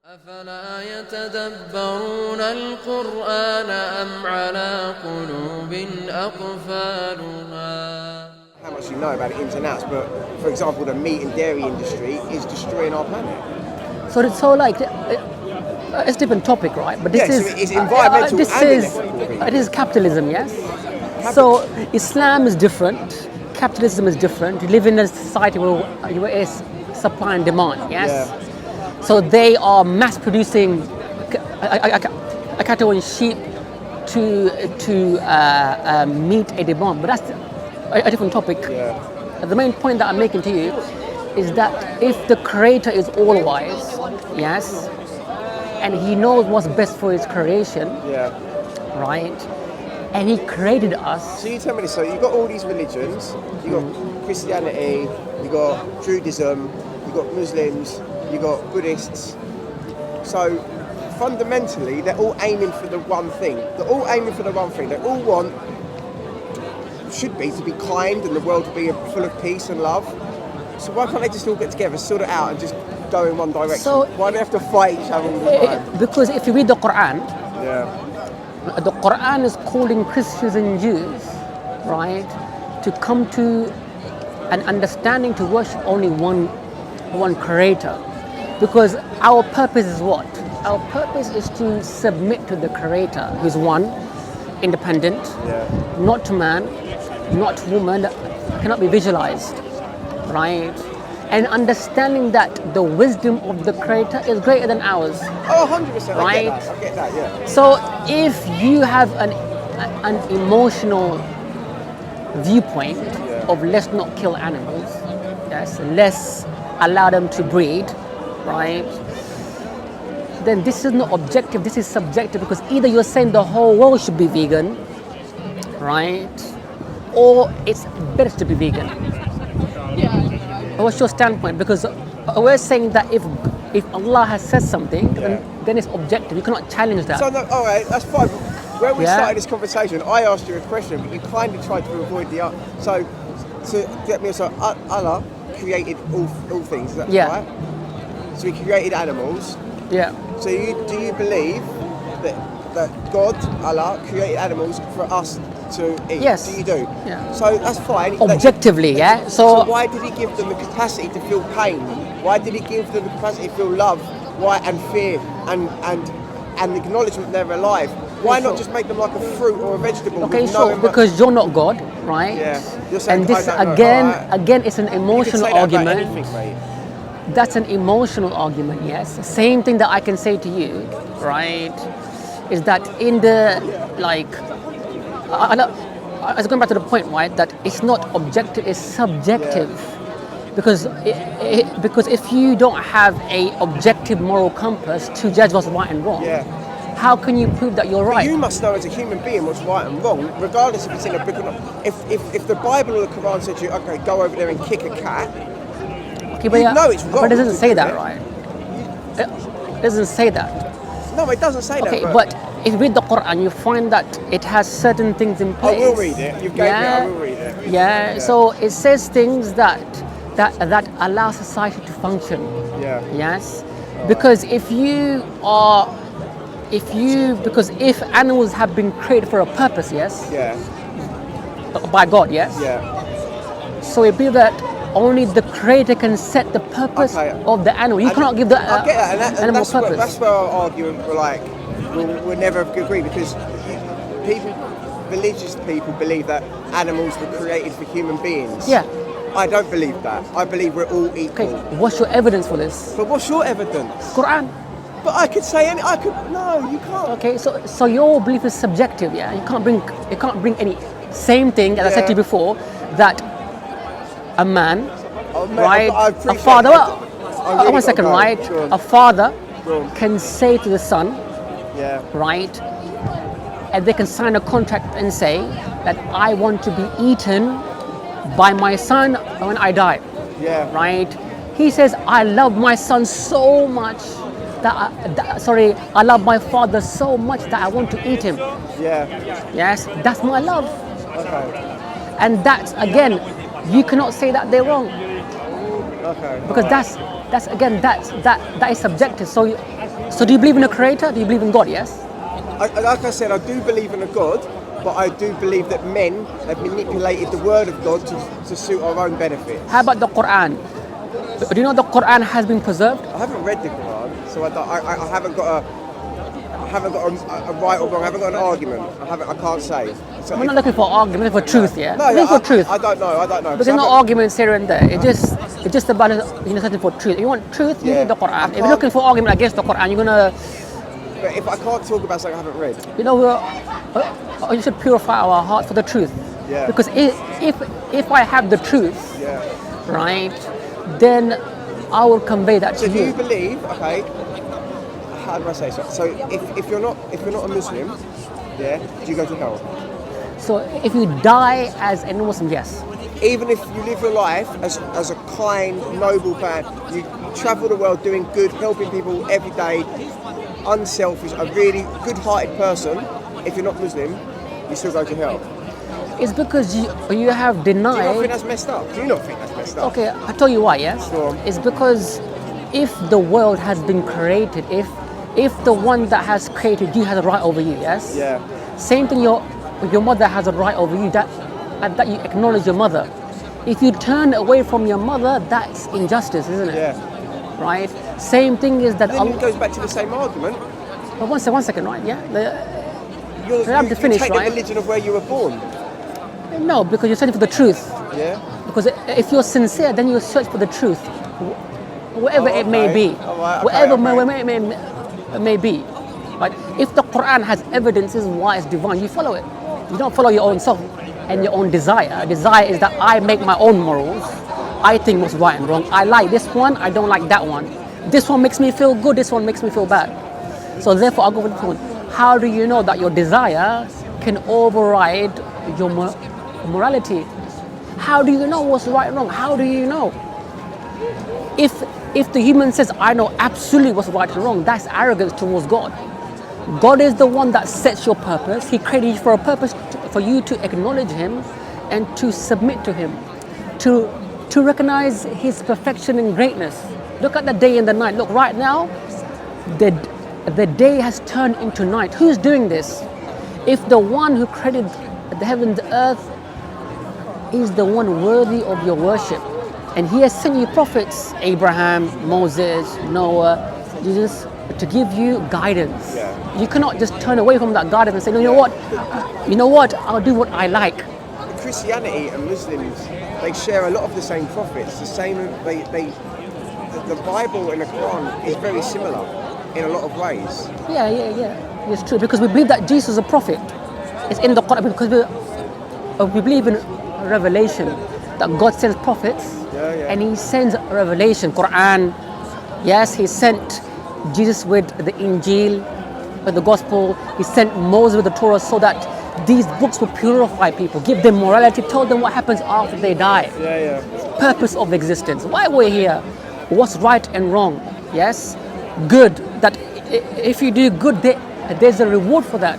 أفلا يتدبرون القرآن أم على قلوب أقفالها. How much you know about it ins and outs, but for example, the meat and dairy industry is destroying our planet. So like, it's a different topic, right? But this Yeah, is so it's environmental and ethical. it is capitalism, yes. So Islam is different. Capitalism is different. You live in a society where it's supply and demand, yes. Yeah. So they are mass producing cattle and sheep to meet a demand, but that's a different topic. Yeah. The main point that I'm making to you is that if the Creator is all-wise, yes, and He knows what's best for His creation, Yeah. right, and He created us. So you tell me this. So you got all these religions. You got Christianity. You got Judaism. You got Muslims. You got Buddhists. So fundamentally, they're all aiming for the one thing. They're all aiming for the one thing. They all want, should be, to be kind and the world to be full of peace and love. So why can't they just all get together, sort it out, and just go in one direction? So, why do they have to fight each other all the time? Because if you read the Qur'an, Yeah. the Qur'an is calling Christians and Jews, right, to come to an understanding to worship only one Creator. Because our purpose is what? Our purpose is to submit to the Creator, who's one, independent, not to man, not to woman, that cannot be visualized, right? And understanding that the wisdom of the Creator is greater than ours. Oh, 100%. Right. I get that, yeah. So if you have an emotional viewpoint of let's not kill animals, yes, let's allow them to breed, right? Then this is not objective, this is subjective, because either you're saying the whole world should be vegan, right? Or it's better to be vegan. What's your standpoint? Because we're saying that if Allah has said something, then it's objective. You cannot challenge that. So, no, all right, that's fine. When we started this conversation, I asked you a question, but you kind of tried to avoid the answer. So, to get me, so Allah created all things, is that right? So He created animals. Yeah. So do you believe that God, Allah, created animals for us to eat? Yes. Do you do? Yeah. So that's fine. Objectively, yeah. So why did He give them the capacity to feel pain? Why did He give them the capacity to feel love? Why, and fear and acknowledgement they're alive? Why not just make them like a fruit or a vegetable? Okay, so because you're not God, right? Yeah. You're saying, and this again, it's an emotional argument. Anything, mate. That's an emotional argument, yes. Same thing that I can say to you, right, is that in the, like, I was going back to the point, right, that it's not objective, it's subjective. Because if you don't have a objective moral compass to judge what's right and wrong, how can you prove that you're right? But you must know as a human being what's right and wrong, regardless if it's in a book or not. If the Bible or the Qur'an said to you, okay, go over there and kick a cat, okay, but you know it's wrong. But it doesn't say that, right? It doesn't say that. No, it doesn't say that. Okay, but if you read the Qur'an, you find that it has certain things in place. I will read it. You gave me. I will read it. Yeah. So it says things that allow society to function. Yeah. Yes. Because if animals have been created for a purpose, yes. Yeah. By God, yes. Yeah. So it be that only the Creator can set the purpose of the animal. You cannot give the animal purpose. That's where our argument we'll never agree, because religious people believe that animals were created for human beings. Yeah. I don't believe that. I believe we're all equal. Okay. What's your evidence for this? But what's your evidence? Quran. But I could say any. No, you can't. Okay. So your belief is subjective. Yeah. You can't bring any. Same thing as I said to you before, that a man, right, a father, really 1 second, right, a father can say to the son, right, and they can sign a contract and say that I want to be eaten by my son when I die, right? He says, I love my son so much I love my father so much that I want to eat him. Yes, that's my love. Okay. And that's, again, you cannot say that they're wrong. Okay. Because that is subjective. So So do you believe in a creator? Do you believe in God? Yes. Like I said, I do believe in a God, but I do believe that men have manipulated the word of God to suit our own benefit. How about the Qur'an? Do you know the Qur'an has been preserved? I haven't read the Quran, so I haven't got a right or wrong. I haven't got an argument. I can't say. So We're not looking for argument, for truth, yeah? No, looking for truth. I don't know. But there's no arguments here and there. It's just about something for truth. You want truth, you need the Quran. If you're looking for argument against the Quran, you're gonna. But if I can't talk about something I haven't read, you should purify our heart for the truth. Yeah. Because if I have the truth, yeah. right, then I will convey that So to do you. you believe? Okay. How do I say so? So if you're not a Muslim, yeah, do you go to hell? So if you die as a Muslim, yes. Even if you live your life as a kind, noble man, you travel the world doing good, helping people every day, unselfish, a really good-hearted person, if you're not Muslim, you still go to hell. It's because you have Do you not denied. think that's messed up? Do you not think that's messed up? Okay, I'll tell you why, yes? Go on. It's because if the world has been created, if the one that has created you has a right over you, yes? Yeah. Same thing, your mother has a right over you, that you acknowledge your mother. If you turn away from your mother, that's injustice, isn't it? Yeah. Right? Same thing is that Then it goes back to the same argument. But one second, right? Yeah? You have to finish, take right? the religion of where you were born. No, because you're searching for the truth. Yeah. Because if you're sincere, then you search for the truth, whatever it may be, whatever it may be. But if the Quran has evidences why it's divine, you follow it. You don't follow your own self and your own desire. Desire is that I make my own morals. I think what's right and wrong. I like this one, I don't like that one. This one makes me feel good, this one makes me feel bad. So therefore, I'll go with this one. How do you know that your desire can override your morality? How do you know what's right and wrong? How do you know? If the human says, I know absolutely what's right and wrong, that's arrogance towards God. God is the one that sets your purpose. He created you for a purpose, for you to acknowledge Him and to submit to Him, to recognize His perfection and greatness. Look at the day and the night. Look, right now, the day has turned into night. Who's doing this? If the one who created the heaven and the earth is the one worthy of your worship, and He has sent you prophets, Abraham, Moses, Noah, Jesus, to give you guidance. Yeah. You cannot just turn away from that guidance and say, no, you know what, I'll do what I like. Christianity and Muslims, they share a lot of the same prophets. The Bible and the Quran is very similar in a lot of ways. Yeah. It's true, because we believe that Jesus is a prophet. It's in the Quran, because we believe in revelation, that God sends prophets, and He sends revelation, Quran. Yes, He sent Jesus with the Injil, with the Gospel. He sent Moses with the Torah, so that these books will purify people, give them morality, tell them what happens after they die. Purpose of existence, why we're here, what's right and wrong. Yes, good, that if you do good, there's a reward for that.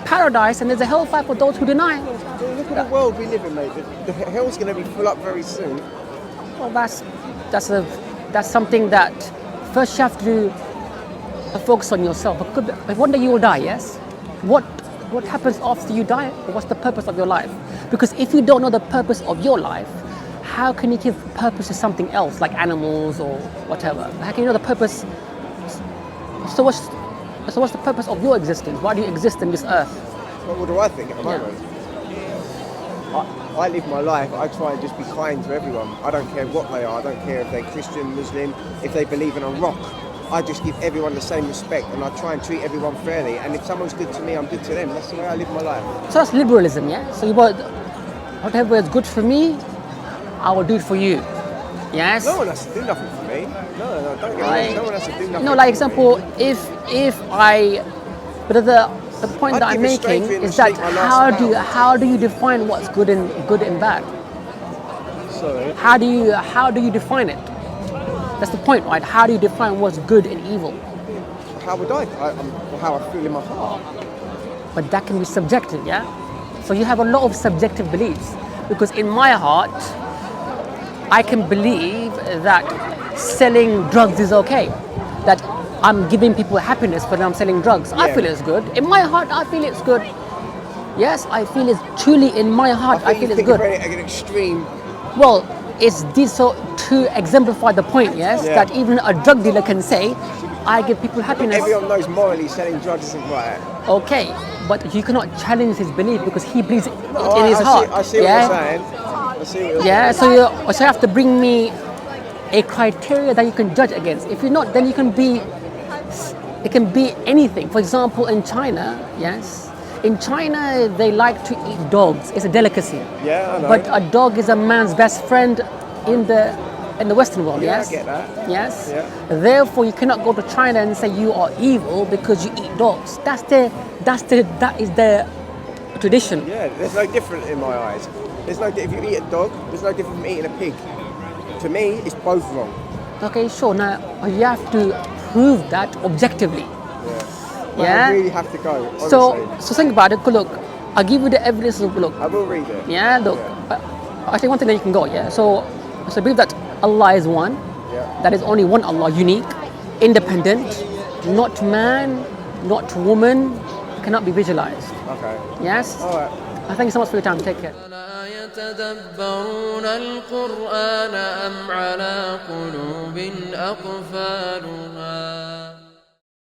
Paradise, and there's a hellfire for those who deny. Look at the world we live in, mate. The hell's going to be full up very soon. Well, that's something that first you have to focus on yourself. But one day you will die, yes? What happens after you die? What's the purpose of your life? Because if you don't know the purpose of your life, how can you give purpose to something else, like animals or whatever? How can you know the purpose? So what's the purpose of your existence? Why do you exist in this earth? Well, what do I think at the moment? I live my life, I try and just be kind to everyone. I don't care what they are, I don't care if they're Christian, Muslim, if they believe in a rock. I just give everyone the same respect, and I try and treat everyone fairly. And if someone's good to me, I'm good to them. That's the way I live my life. So that's liberalism, yeah? So whatever is good for me, I will do it for you. Yes? No one has to do nothing for me. No, don't get me wrong. No one has to do nothing. No, like example, but the point that I'm making is that how do you define what's good and bad? Sorry. How do you define it? That's the point, right? How do you define what's good and evil? How would I? How I feel in my heart. But that can be subjective, yeah? So you have a lot of subjective beliefs, because in my heart, I can believe that selling drugs is okay. That I'm giving people happiness, but I'm selling drugs. I Yeah. feel it's good. In my heart, I feel it's good. Yes, I feel it's truly in my heart. I feel it's good. Very an extreme. Well, it's this so to exemplify the point, yes, Yeah. that even a drug dealer can say, I give people happiness. Everyone knows morally selling drugs isn't right. Okay, but you cannot challenge his belief because he believes it No, in his heart. I see what you're saying. I see what you're Yeah, saying. so you have to bring me a criteria that you can judge against. If you're not, then it can be anything. For example, in China, yes, in China they like to eat dogs. It's a delicacy. Yeah, I know. But a dog is a man's best friend in the Western world. Yeah, Yes. I get that. Yes. Yeah. Therefore, you cannot go to China and say you are evil because you eat dogs. That is the tradition. Yeah, there's no different in my eyes. There's no if you eat a dog, there's no different from eating a pig. To me, it's both wrong. Okay, sure. Now you have to prove that objectively. But Yeah. I really have to go. Honestly. So think about it. Look, I'll give you the evidence. Look, I will read it. yeah. Look, actually, one thing that you can go. Yeah. So believe that Allah is one. Yeah. That is only one Allah, unique, independent, not man, not woman, cannot be visualized. Okay. Yes. All right. Thank you so much for your time. Take care. لا يتدبرون القرآن أم على قلوب أقفالها